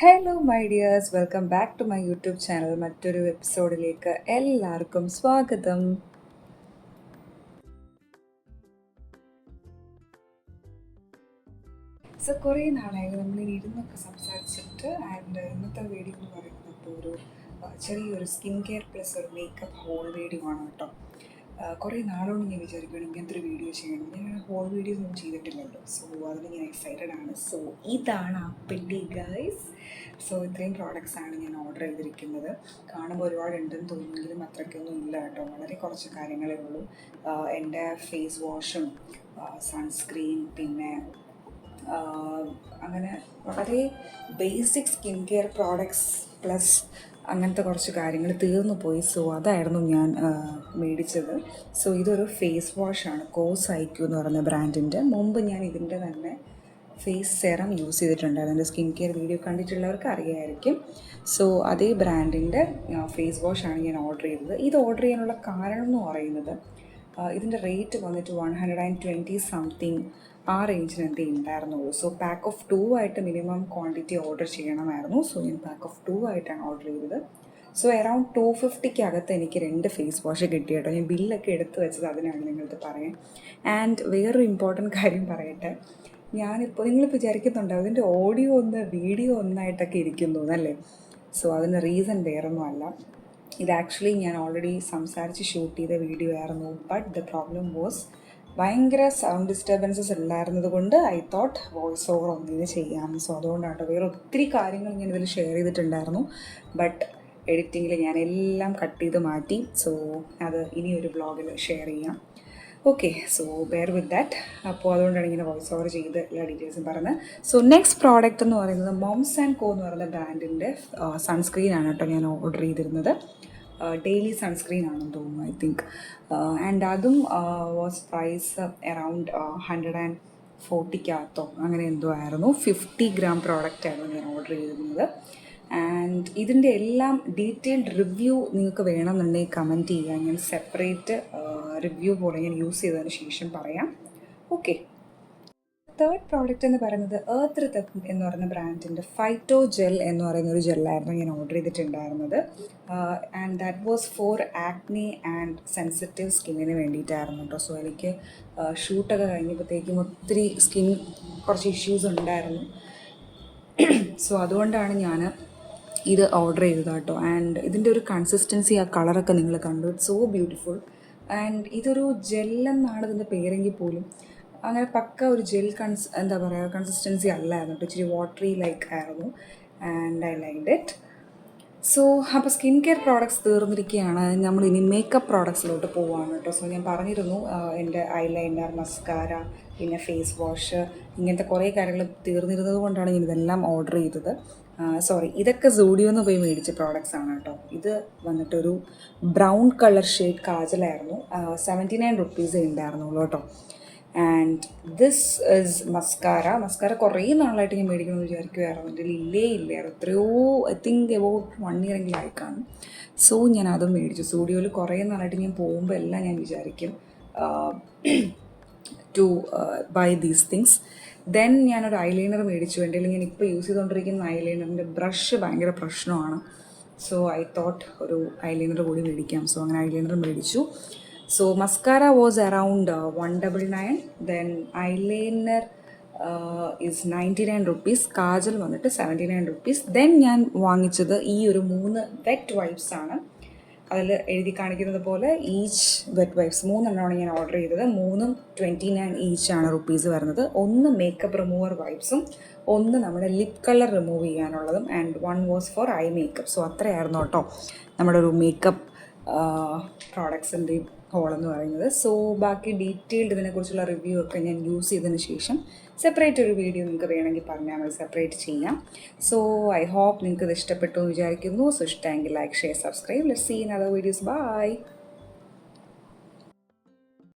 Hello my dears, welcome back to my YouTube channel. മറ്റൊരു എപ്പിസോഡിലേക്ക് എല്ലാവർക്കും സ്വാഗതം. സോ കുറേ നാളായി നമ്മളിനി ഇരുന്നൊക്കെ സംസാരിച്ചിട്ട്. ആൻഡ് ഇന്നത്തെ വീഡിയോ എന്ന് പറയുന്നത് ഇപ്പോൾ ഒരു ചെറിയൊരു സ്കിൻ കെയർ പ്ലസ് ഒരു മേക്കപ്പ് ഹോൾ വീഡിയോ ആണ് കേട്ടോ. കുറേ നാളുകൊണ്ട് ഞാൻ വിചാരിക്കുകയാണ് ഇങ്ങനത്തെ ഒരു വീഡിയോ ചെയ്യണം. ഞാൻ ഹോൾ വീഡിയോസ് ഒന്നും ചെയ്തിട്ടില്ലല്ലോ, സോ അതിന് ഞാൻ എക്സൈറ്റഡ് ആണ്. സോ ഇതാണ് ആ പെട്ടി ഗൈസ്. സോ ഇത്രയും പ്രോഡക്റ്റ്സ് ആണ് ഞാൻ ഓർഡർ ചെയ്തിരിക്കുന്നത്. കാണുമ്പോൾ ഒരുപാട് ഉണ്ടെന്ന് തോന്നുമെങ്കിലും അത്രയ്ക്കൊന്നും ഇല്ല കേട്ടോ, വളരെ കുറച്ച് കാര്യങ്ങളേ ഉള്ളൂ. എൻ്റെ ഫേസ് വാഷും സൺസ്ക്രീൻ, പിന്നെ അങ്ങനെ വളരെ basic skin care products plus അങ്ങനത്തെ കുറച്ച് കാര്യങ്ങൾ തീർന്നു പോയി. സോ അതായിരുന്നു ഞാൻ മേടിച്ചത്. സോ ഇതൊരു ഫേസ് വാഷാണ്, കോസ് ഐക്യു എന്ന് പറയുന്ന ബ്രാൻഡിൻ്റെ. മുമ്പ് ഞാൻ ഇതിൻ്റെ തന്നെ ഫേസ് സെറം യൂസ് ചെയ്തിട്ടുണ്ടായിരുന്നു. എൻ്റെ സ്കിൻ കെയർ വീഡിയോ കണ്ടിട്ടുള്ളവർക്ക് അറിയാമായിരിക്കും. സോ അതേ ബ്രാൻഡിൻ്റെ ഫേസ് വാഷാണ് ഞാൻ ഓർഡർ ചെയ്തത്. ഇത് ഓർഡർ ചെയ്യാനുള്ള കാരണം എന്ന് പറയുന്നത് ഇതിൻ്റെ റേറ്റ് വന്നിട്ട് 120 സംതിങ് ആ റേഞ്ചിന് എന്തേ ഉണ്ടായിരുന്നുള്ളൂ. സോ പാക്ക് ഓഫ് 2 ആയിട്ട് മിനിമം ക്വാണ്ടിറ്റി ഓർഡർ ചെയ്യണമായിരുന്നു. സോ ഞാൻ പാക്ക് ഓഫ് 2 ആയിട്ടാണ് ഓർഡർ ചെയ്തത്. സോ അറൗണ്ട് 250 എനിക്ക് 2 ഫേസ് വാഷ് കിട്ടി കേട്ടോ. ഞാൻ ബില്ലൊക്കെ എടുത്ത് വെച്ചത് അതിനാണ് നിങ്ങളത് പറയാൻ. ആൻഡ് വേറൊരു ഇമ്പോർട്ടൻറ്റ് കാര്യം പറയട്ടെ. നിങ്ങളിപ്പോൾ വിചാരിക്കുന്നുണ്ടാവും ഇതിൻ്റെ ഓഡിയോ വീഡിയോ ഒന്നായിട്ടൊക്കെ ഇരിക്കുന്നു അല്ലേ. സോ അതിന് റീസൺ വേറൊന്നും അല്ല. ഇത് ആക്ച്വലി ഞാൻ ഓൾറെഡി സംസാരിച്ച് ഷൂട്ട് ചെയ്ത വീഡിയോ ആയിരുന്നു. ബട്ട് ദ പ്രോബ്ലം വാസ് ഭയങ്കര സൗണ്ട് ഡിസ്റ്റർബൻസസ് ഉണ്ടായിരുന്നത് കൊണ്ട് ഐ തോട്ട് വോയിസ് ഓവർ ഒന്നിന് ചെയ്യാം. സോ അതുകൊണ്ടാണ് വേറെ ഒത്തിരി കാര്യങ്ങൾ ഞാൻ ഇതിൽ ഷെയർ ചെയ്തിട്ടുണ്ടായിരുന്നു. ബട്ട് എഡിറ്റിങ്ങിൽ ഞാൻ എല്ലാം കട്ട് ചെയ്ത് മാറ്റി. സോ അത് ഇനിയൊരു വ്ളോഗിൽ ഷെയർ ചെയ്യാം. Okay, so bear with that. അപ്പോൾ അതുകൊണ്ടാണ് ഇങ്ങനെ വോയിസ് ഓവർ ചെയ്ത് എല്ലാ ഡീറ്റെയിൽസും പറഞ്ഞത്. സോ നെക്സ്റ്റ് പ്രോഡക്റ്റ് എന്ന് പറയുന്നത് മോംസ് ആൻഡ് കോ എന്ന് പറയുന്ന ബ്രാൻഡിൻ്റെ സൺസ്ക്രീനാണ് കേട്ടോ ഞാൻ ഓർഡർ ചെയ്തിരുന്നത്. ഡെയിലി സൺസ്ക്രീൻ ആണെന്ന് തോന്നുന്നു, ഐ തിങ്ക്. ആൻഡ് അതും വാസ് പ്രൈസ് അറൗണ്ട് 140 അങ്ങനെ എന്തോ ആയിരുന്നു. 50 ഗ്രാം പ്രോഡക്റ്റ് ആയിരുന്നു ഞാൻ ഓർഡർ ചെയ്തിരുന്നത്. ആൻഡ് ഇതിൻ്റെ എല്ലാം ഡീറ്റെയിൽഡ് റിവ്യൂ നിങ്ങൾക്ക് വേണമെന്നുണ്ടെങ്കിൽ കമൻറ്റ് ചെയ്യുക. ഞാൻ സെപ്പറേറ്റ് റിവ്യൂ പോലെ ഞാൻ യൂസ് ചെയ്തതിന് ശേഷം പറയാം. ഓക്കെ, തേർഡ് പ്രോഡക്റ്റ് എന്ന് പറയുന്നത് എർത്ത് ഋതം എന്ന് പറയുന്ന ബ്രാൻഡിൻ്റെ ഫൈറ്റോ ജെൽ എന്ന് പറയുന്ന ഒരു ജെല്ലായിരുന്നു ഞാൻ ഓർഡർ ചെയ്തിട്ടുണ്ടായിരുന്നത്. And that was for acne and sensitive സ്കിന്നിന് വേണ്ടിയിട്ടായിരുന്നു കേട്ടോ. സോ എനിക്ക് ഷൂട്ടൊക്കെ കഴിഞ്ഞപ്പോഴത്തേക്കും ഒത്തിരി സ്കിൻ കുറച്ച് ഇഷ്യൂസ് ഉണ്ടായിരുന്നു. സോ അതുകൊണ്ടാണ് ഞാൻ ഇത് ഓർഡർ ചെയ്തത് കേട്ടോ. ആൻഡ് ഇതിൻ്റെ ഒരു കൺസിസ്റ്റൻസി, ആ കളറൊക്കെ നിങ്ങൾ കണ്ടു, ഇറ്റ്സ് സോ ബ്യൂട്ടിഫുൾ. ആൻഡ് ഇതൊരു ജെല്ലെന്നാണ് ഇതിൻ്റെ പേരെങ്കിൽ പോലും അങ്ങനെ പക്ക ഒരു ജെൽ എന്താ പറയുക, കൺസിസ്റ്റൻസി അല്ലായിരുന്നു കേട്ടോ. ഇച്ചിരി വാട്ടറി ലൈക്ക് ആയിരുന്നു. And I like it. So അപ്പോൾ സ്കിൻ കെയർ പ്രോഡക്ട്സ് തീർന്നിരിക്കുകയാണ്. നമ്മൾ ഇനി മേക്കപ്പ് പ്രോഡക്ട്സിലോട്ട് പോവുകയാണ് കേട്ടോ. സോ ഞാൻ പറഞ്ഞിരുന്നു എൻ്റെ ഐലൈനർ, മസ്കാര, പിന്നെ ഫേസ് വാഷ്, ഇങ്ങനത്തെ കുറേ കാര്യങ്ങൾ തീർന്നിരുന്നത് കൊണ്ടാണ് ഞാൻ ഇതെല്ലാം ഓർഡർ ചെയ്തത്. ഇതൊക്കെ സൂഡിയോന്ന് പോയി മേടിച്ച പ്രോഡക്റ്റ്സ് ആണ് കേട്ടോ. ഇത് വന്നിട്ടൊരു ബ്രൗൺ കളർ ഷെയ്ഡ് കാജലായിരുന്നു. 79 റുപ്പീസേ ഉണ്ടായിരുന്നുള്ളൂ കേട്ടോ. ആൻഡ് ദിസ് ഈസ് മസ്കാര കുറേ നാളായിട്ട് ഞാൻ മേടിക്കണമെന്ന് വിചാരിക്കുമായിരുന്നു. എൻ്റെ ഇല്ലായിരുന്നു എത്രയോ, ഐ തിങ്ക് അബൌട്ട് 1 year എങ്കിലും ആയിക്കാണും. സോ ഞാൻ അതും മേടിച്ചു. സ്റ്റുഡിയോയിൽ കുറേ നാളായിട്ട് ഞാൻ പോകുമ്പോൾ എല്ലാം ഞാൻ വിചാരിക്കും to buy these things. Then ഞാനൊരു ഐലൈനർ മേടിച്ചു. എൻ്റെ ഞാൻ ഇപ്പോൾ യൂസ് ചെയ്തുകൊണ്ടിരിക്കുന്ന ഐലൈനറിൻ്റെ ബ്രഷ് ഭയങ്കര പ്രശ്നമാണ്. സോ ഐ തോട്ട് ഒരു ഐലൈനർ കൂടി മേടിക്കാം. സോ അങ്ങനെ ഐലൈനർ മേടിച്ചു. So mascara was around 199. Then eyeliner is 99 rupees. Kajal വന്നിട്ട് 79 rupees. Then ഞാൻ വാങ്ങിച്ചത് ഈ ഒരു 3 വെറ്റ് വൈപ്സ് ആണ്. അതിൽ എഴുതി കാണിക്കുന്നത് പോലെ ഈച്ച് വെറ്റ് വൈപ്സ് 3 ഞാൻ ഓർഡർ ചെയ്തത്. 3 29 ഈച്ച് ആണ് റുപ്പീസ് വരുന്നത്. ഒന്ന് മേക്കപ്പ് റിമൂവർ വൈപ്സും, ഒന്ന് നമ്മുടെ ലിപ് കളർ റിമൂവ് ചെയ്യാനുള്ളതും, and 1 was for eye makeup. So അത്രയായിരുന്നു കേട്ടോ നമ്മുടെ ഒരു മേക്കപ്പ് പ്രോഡക്ട്സിൻ്റെയും ഹോളെന്ന് പറയുന്നത്. സോ ബാക്കി ഡീറ്റെയിൽഡ് ഇതിനെക്കുറിച്ചുള്ള റിവ്യൂ ഒക്കെ ഞാൻ യൂസ് ചെയ്തതിന് ശേഷം സെപ്പറേറ്റ് ഒരു വീഡിയോ നിങ്ങൾക്ക് വേണമെങ്കിൽ പറഞ്ഞാൽ മതി, സെപ്പറേറ്റ് ചെയ്യാം. സോ ഐ ഹോപ്പ് നിങ്ങൾക്ക് ഇത് ഇഷ്ടപ്പെട്ടു എന്ന് വിചാരിക്കുന്നു. സോ ഇഷ്ടമെങ്കിൽ like, share, subscribe. Let's see in other videos. By.